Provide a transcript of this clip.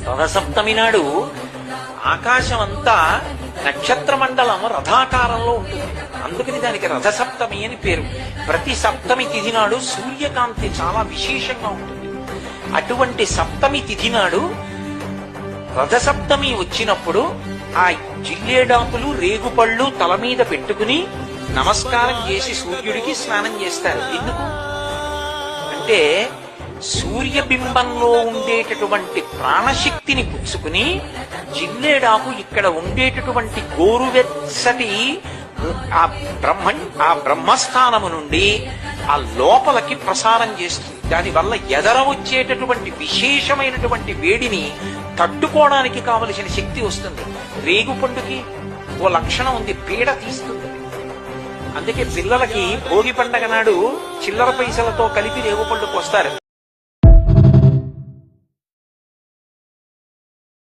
రథసప్తమి నాడు ఆకాశం అంతా నక్షత్ర మండలం రథాకారంలో ఉంటుంది. అందుకని దానికి రథసప్తమి అని పేరు. ప్రతి సప్తమి తిథి నాడు సూర్యకాంతి చాలా విశేషంగా ఉంటుంది. అటువంటి సప్తమి తిథి నాడు రథసప్తమి వచ్చినప్పుడు ఆ జిల్లేడాకులు రేగుపళ్ళు తల మీద పెట్టుకుని నమస్కారం చేసి సూర్యుడికి స్నానం చేస్తారు. ఎందుకు అంటే సూర్యబింబంలో ఉండేటటువంటి ప్రాణశక్తిని పుచ్చుకుని జిల్లేడాకు ఇక్కడ ఉండేటటువంటి గోరువెచ్చటి ఆ బ్రహ్మస్థానము నుండి ఆ లోపలికి ప్రసారం చేస్తుంది. దానివల్ల ఎదర వచ్చేటటువంటి విశేషమైనటువంటి వేడిని తట్టుకోవడానికి కావలసిన శక్తి వస్తుంది. రేగుపండుకి ఓ లక్షణం ఉంది, పీడ తీస్తుంది. అందుకే పిల్లలకి భోగి పండగ నాడు చిల్లర పైసలతో కలిపి రేగుపండుకు వస్తారు.